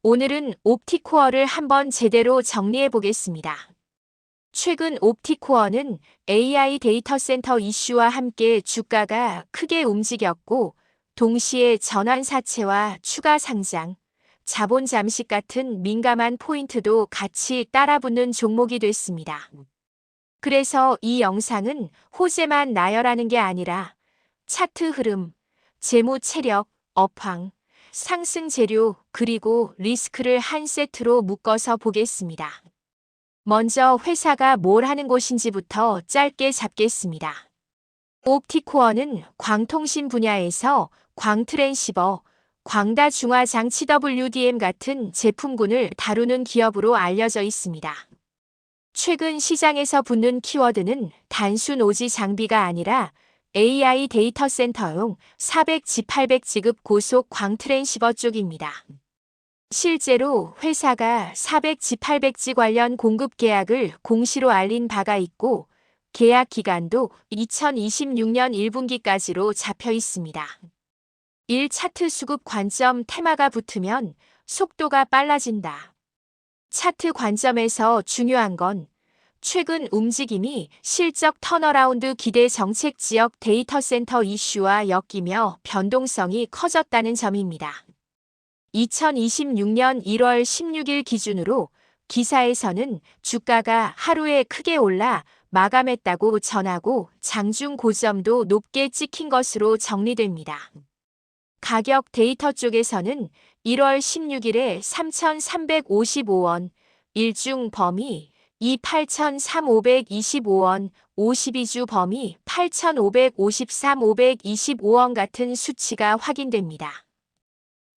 오늘은 옵티코어를 한번 제대로 정리해 보겠습니다. 최근 옵티코어는 AI 데이터 센터 이슈와 함께 주가가 크게 움직였고, 동시에 전환사채와 추가 상장, 자본 잠식 같은 민감한 포인트도 같이 따라붙는 종목이 됐습니다. 그래서 이 영상은 호재만 나열하는 게 아니라 차트 흐름, 재무 체력, 업황, 상승 재료, 그리고 리스크를 한 세트로 묶어서 보겠습니다. 먼저 회사가 뭘 하는 곳인지부터 짧게 잡겠습니다. 옵티코어는 광통신 분야에서 광트랜시버, 광다중화장치 WDM 같은 제품군을 다루는 기업으로 알려져 있습니다. 최근 시장에서 붙는 키워드는 단순 오지 장비가 아니라 AI 데이터 센터용 400G, 800G급 고속 광트랜시버 쪽입니다. 실제로 회사가 400G, 800G 관련 공급 계약을 공시로 알린 바가 있고, 계약 기간도 2026년 1분기까지로 잡혀 있습니다. 1차트 수급 관점 테마가 붙으면 속도가 빨라진다. 차트 관점에서 중요한 건 최근 움직임이 실적 턴어라운드 기대 정책 지역 데이터 센터 이슈와 엮이며 변동성이 커졌다는 점입니다. 2026년 1월 16일 기준으로 기사에서는 주가가 하루에 크게 올라 마감했다고 전하고 장중 고점도 높게 찍힌 것으로 정리됩니다. 가격 데이터 쪽에서는 1월 16일에 3,355원, 일중 범위 28,325원, 52주 범위 8,553, 525원 같은 수치가 확인됩니다.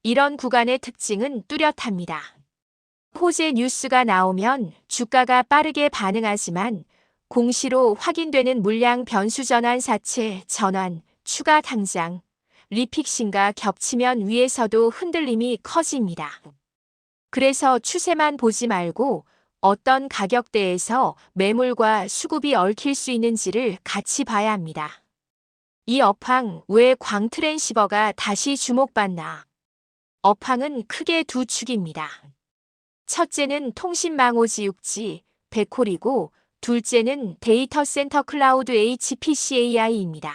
이런 구간의 특징은 뚜렷합니다. 호재 뉴스가 나오면 주가가 빠르게 반응하지만 공시로 확인되는 물량 변수 전환 사채 전환, 추가 당장, 리픽싱과 겹치면 위에서도 흔들림이 커집니다. 그래서 추세만 보지 말고 어떤 가격대에서 매물과 수급이 얽힐 수 있는지를 같이 봐야 합니다. 이 업황 왜 광트랜시버가 다시 주목받나? 업황은 크게 두 축입니다. 첫째는 통신망오지 6G, 백홀이고 둘째는 데이터 센터 클라우드 HPC AI입니다.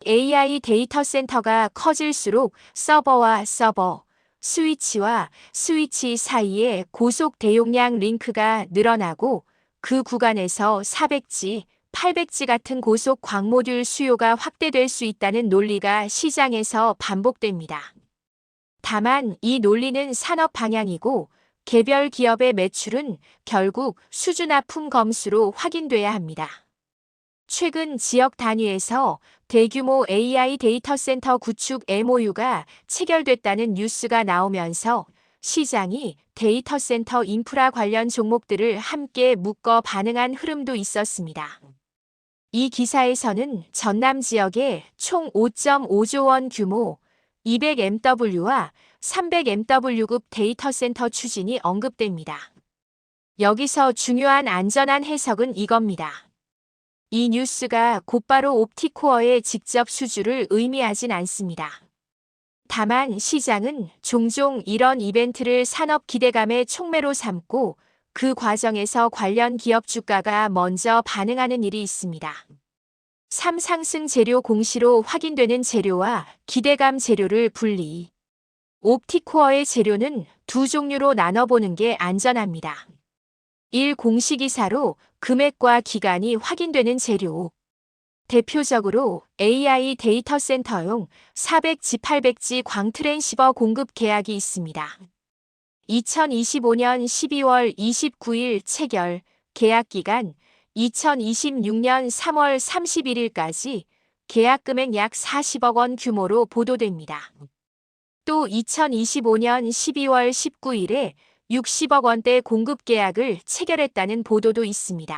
AI 데이터 센터가 커질수록 서버와 서버, 스위치와 스위치 사이에 고속 대용량 링크가 늘어나고 그 구간에서 400G, 800G 같은 고속 광모듈 수요가 확대될 수 있다는 논리가 시장에서 반복됩니다. 다만 이 논리는 산업 방향이고 개별 기업의 매출은 결국 수주납품 검수로 확인돼야 합니다. 최근 지역 단위에서 대규모 AI 데이터 센터 구축 MOU가 체결됐다는 뉴스가 나오면서 시장이 데이터 센터 인프라 관련 종목들을 함께 묶어 반응한 흐름도 있었습니다. 이 기사에서는 전남 지역에 총 5.5조 원 규모 200MW와 300MW급 데이터 센터 추진이 언급됩니다. 여기서 중요한 안전한 해석은 이겁니다. 이 뉴스가 곧바로 옵티코어의 직접 수주를 의미하진 않습니다. 다만 시장은 종종 이런 이벤트를 산업 기대감의 촉매로 삼고 그 과정에서 관련 기업 주가가 먼저 반응하는 일이 있습니다. 3. 상승 재료 공시로 확인되는 재료와 기대감 재료를 분리. 옵티코어의 재료는 두 종류로 나눠보는 게 안전합니다. 1. 공시기사로 금액과 기간이 확인되는 재료. 대표적으로 AI 데이터 센터용 400G, 800G 광트랜시버 공급 계약이 있습니다. 2025년 12월 29일 체결, 계약 기간 2026년 3월 31일까지, 계약 금액 약 40억 원 규모로 보도됩니다. 또 2025년 12월 19일에 60억 원대 공급 계약을 체결했다는 보도도 있습니다.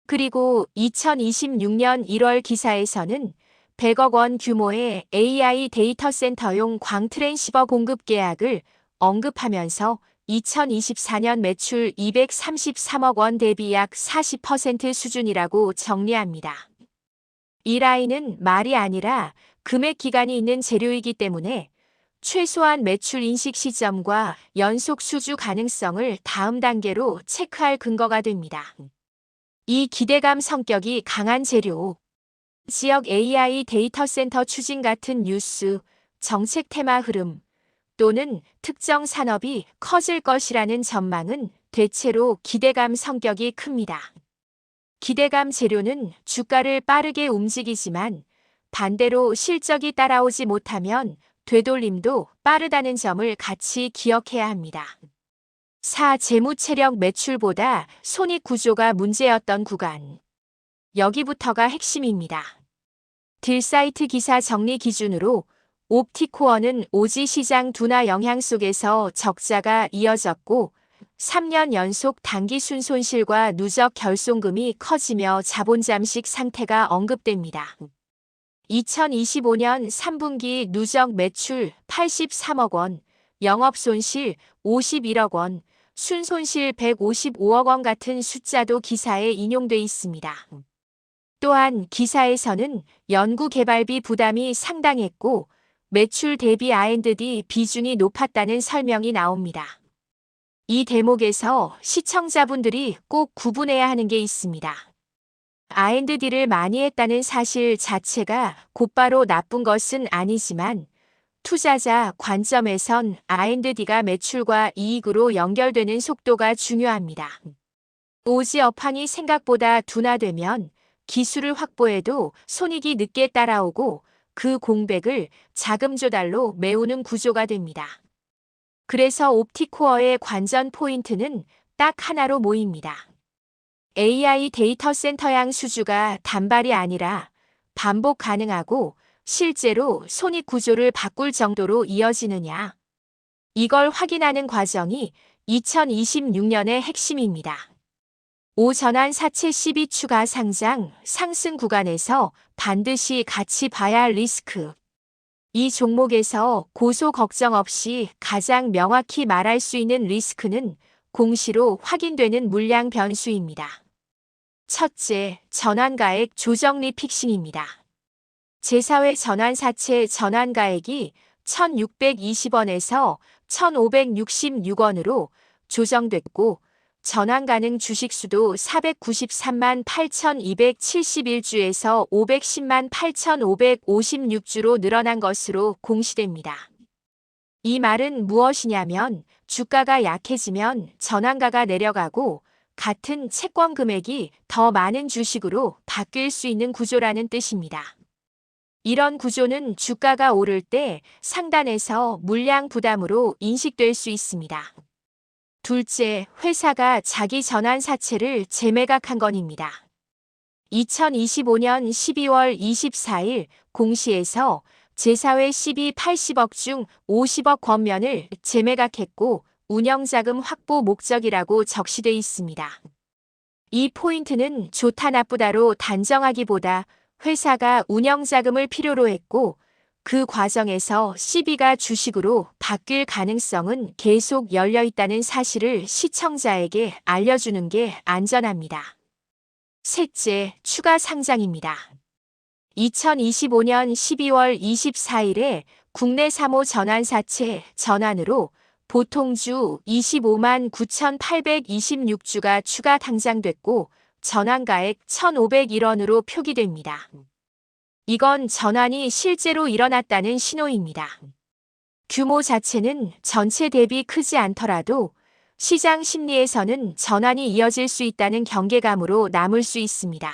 그리고 2026년 1월 기사에서는 100억 원 규모의 AI 데이터 센터용 광트랜시버 공급 계약을 언급하면서 2024년 매출 233억 원 대비 약 40% 수준이라고 정리합니다. 이 라인은 말이 아니라 금액 기간이 있는 재료이기 때문에 최소한 매출 인식 시점과 연속 수주 가능성을 다음 단계로 체크할 근거가 됩니다. 이 기대감 성격이 강한 재료. 지역 AI 데이터 센터 추진 같은 뉴스, 정책 테마 흐름 또는 특정 산업이 커질 것이라는 전망은 대체로 기대감 성격이 큽니다. 기대감 재료는 주가를 빠르게 움직이지만 반대로 실적이 따라오지 못하면 되돌림도 빠르다는 점을 같이 기억해야 합니다. 4. 재무체력 매출보다 손익 구조가 문제였던 구간. 여기부터가 핵심입니다. 딜사이트 기사 정리 기준으로 옵티코어는 오지 시장 둔화 영향 속에서 적자가 이어졌고 3년 연속 당기순 손실과 누적 결손금이 커지며 자본 잠식 상태가 언급됩니다. 2025년 3분기 누적 매출 83억 원, 영업손실 51억 원, 순손실 155억 원 같은 숫자도 기사에 인용돼 있습니다. 또한 기사에서는 연구개발비 부담이 상당했고 매출 대비 R&D 비중이 높았다는 설명이 나옵니다. 이 대목에서 시청자분들이 꼭 구분해야 하는 게 있습니다. R&D를 많이 했다는 사실 자체가 곧바로 나쁜 것은 아니지만 투자자 관점에선 R&D가 매출과 이익으로 연결되는 속도가 중요합니다. 오지 업황이 생각보다 둔화되면 기술을 확보해도 손익이 늦게 따라오고 그 공백을 자금 조달로 메우는 구조가 됩니다. 그래서 옵티코어의 관전 포인트는 딱 하나로 모입니다. AI 데이터 센터양 수주가 단발이 아니라 반복 가능하고 실제로 손익 구조를 바꿀 정도로 이어지느냐. 이걸 확인하는 과정이 2026년의 핵심입니다. 5. 전환사채 12 추가 상장, 상승 구간에서 반드시 같이 봐야 할 리스크. 이 종목에서 고소 걱정 없이 가장 명확히 말할 수 있는 리스크는 공시로 확인되는 물량 변수입니다. 첫째, 전환가액 조정 리픽싱입니다. 제4회 전환사채 전환가액이 1,620원에서 1,566원으로 조정됐고 전환가능 주식수도 493만 8,271주에서 510만 8,556주로 늘어난 것으로 공시됩니다. 이 말은 무엇이냐면 주가가 약해지면 전환가가 내려가고 같은 채권 금액이 더 많은 주식으로 바뀔 수 있는 구조라는 뜻입니다. 이런 구조는 주가가 오를 때 상단에서 물량 부담으로 인식될 수 있습니다. 둘째, 회사가 자기 전환사채를 재매각한 건입니다. 2025년 12월 24일 공시에서 제4회 80억 중 50억 권면을 재매각했고 운영자금 확보 목적이라고 적시돼 있습니다. 이 포인트는 좋다 나쁘다로 단정하기보다 회사가 운영자금을 필요로 했고 그 과정에서 CB가 주식으로 바뀔 가능성은 계속 열려 있다는 사실을 시청자에게 알려주는 게 안전합니다. 셋째, 추가 상장입니다. 2025년 12월 24일에 국내 3호 전환사채 전환으로 보통주 25만 9,826주가 추가 당장됐고 전환가액 1,501원으로 표기됩니다. 이건 전환이 실제로 일어났다는 신호입니다. 규모 자체는 전체 대비 크지 않더라도 시장 심리에서는 전환이 이어질 수 있다는 경계감으로 남을 수 있습니다.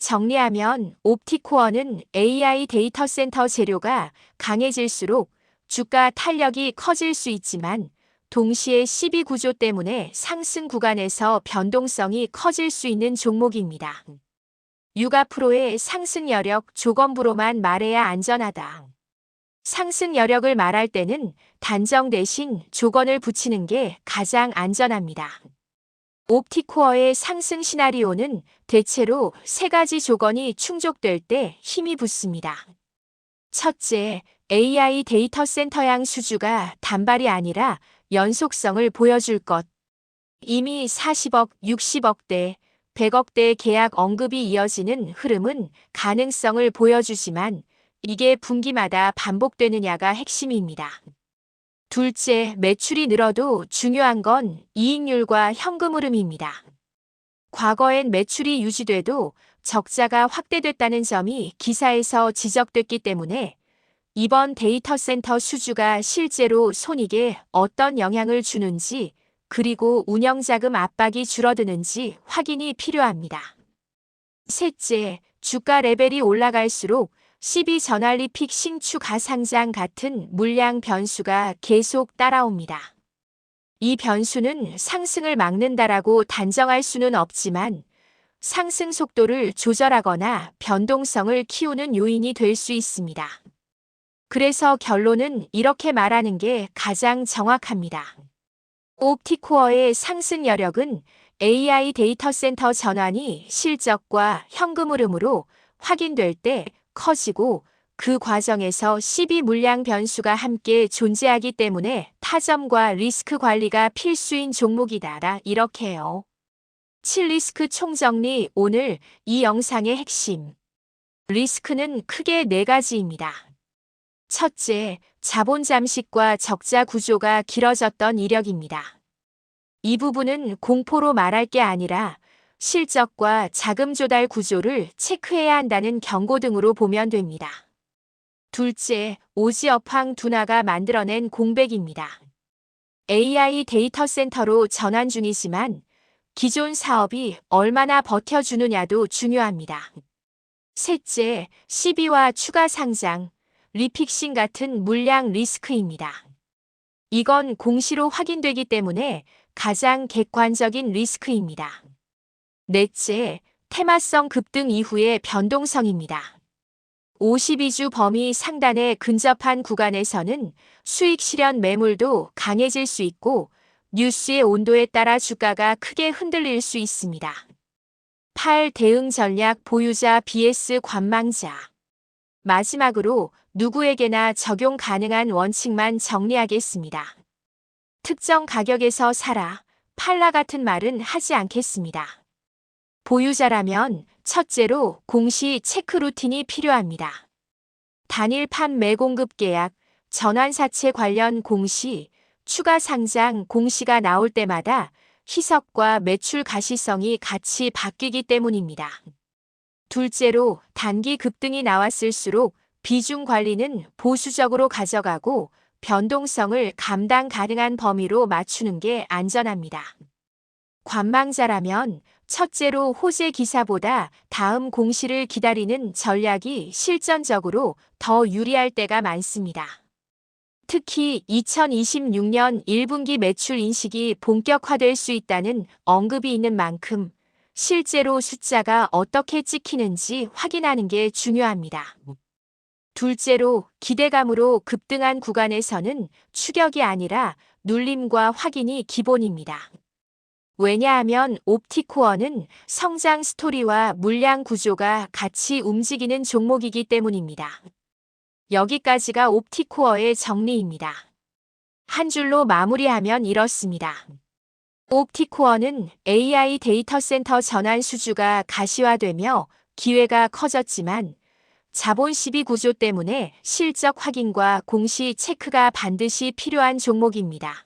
정리하면 옵티코어는 AI 데이터 센터 재료가 강해질수록 주가 탄력이 커질 수 있지만 동시에 CB 구조 때문에 상승 구간에서 변동성이 커질 수 있는 종목입니다. 유가 프로의 상승 여력 조건부로만 말해야 안전하다. 상승 여력을 말할 때는 단정 대신 조건을 붙이는 게 가장 안전합니다. 옵티코어의 상승 시나리오는 대체로 세 가지 조건이 충족될 때 힘이 붙습니다. 첫째, AI 데이터 센터양 수주가 단발이 아니라 연속성을 보여줄 것. 이미 40억, 60억대, 100억대 계약 언급이 이어지는 흐름은 가능성을 보여주지만 이게 분기마다 반복되느냐가 핵심입니다. 둘째, 매출이 늘어도 중요한 건 이익률과 현금 흐름입니다. 과거엔 매출이 유지돼도 적자가 확대됐다는 점이 기사에서 지적됐기 때문에 이번 데이터 센터 수주가 실제로 손익에 어떤 영향을 주는지 그리고 운영자금 압박이 줄어드는지 확인이 필요합니다. 셋째, 주가 레벨이 올라갈수록 12전환리 픽 신축 가상장 같은 물량 변수가 계속 따라옵니다. 이 변수는 상승을 막는다라고 단정할 수는 없지만 상승 속도를 조절하거나 변동성을 키우는 요인이 될 수 있습니다. 그래서 결론은 이렇게 말하는 게 가장 정확합니다. 옵티코어의 상승 여력은 AI 데이터 센터 전환이 실적과 현금 흐름으로 확인될 때 커지고 그 과정에서 12 물량 변수가 함께 존재하기 때문에 타점과 리스크 관리가 필수인 종목이다. 이렇게 해요. 7리스크 총정리. 오늘 이 영상의 핵심. 리스크는 크게 4가지입니다. 첫째, 자본 잠식과 적자 구조가 길어졌던 이력입니다. 이 부분은 공포로 말할 게 아니라 실적과 자금 조달 구조를 체크해야 한다는 경고 등으로 보면 됩니다. 둘째, 오지 업황 둔화가 만들어낸 공백입니다. AI 데이터 센터로 전환 중이지만 기존 사업이 얼마나 버텨주느냐도 중요합니다. 셋째, 시비와 추가 상장, 리픽싱 같은 물량 리스크입니다. 이건 공시로 확인되기 때문에 가장 객관적인 리스크입니다. 넷째, 테마성 급등 이후의 변동성입니다. 52주 범위 상단에 근접한 구간에서는 수익 실현 매물도 강해질 수 있고 뉴스의 온도에 따라 주가가 크게 흔들릴 수 있습니다. 8. 대응 전략 보유자 vs 관망자. 마지막으로 누구에게나 적용 가능한 원칙만 정리하겠습니다. 특정 가격에서 사라, 팔라 같은 말은 하지 않겠습니다. 보유자라면 첫째로 공시 체크 루틴이 필요합니다. 단일 판매 공급 계약, 전환사채 관련 공시, 추가 상장 공시가 나올 때마다 희석과 매출 가시성이 같이 바뀌기 때문입니다. 둘째로 단기 급등이 나왔을수록 비중 관리는 보수적으로 가져가고 변동성을 감당 가능한 범위로 맞추는 게 안전합니다. 관망자라면 첫째로 호재 기사보다 다음 공시를 기다리는 전략이 실전적으로 더 유리할 때가 많습니다. 특히 2026년 1분기 매출 인식이 본격화될 수 있다는 언급이 있는 만큼 실제로 숫자가 어떻게 찍히는지 확인하는 게 중요합니다. 둘째로 기대감으로 급등한 구간에서는 추격이 아니라 눌림과 확인이 기본입니다. 왜냐하면 옵티코어는 성장 스토리와 물량 구조가 같이 움직이는 종목이기 때문입니다. 여기까지가 옵티코어의 정리입니다. 한 줄로 마무리하면 이렇습니다. 옵티코어는 AI 데이터 센터 전환 수주가 가시화되며 기회가 커졌지만 자본 시비 구조 때문에 실적 확인과 공시 체크가 반드시 필요한 종목입니다.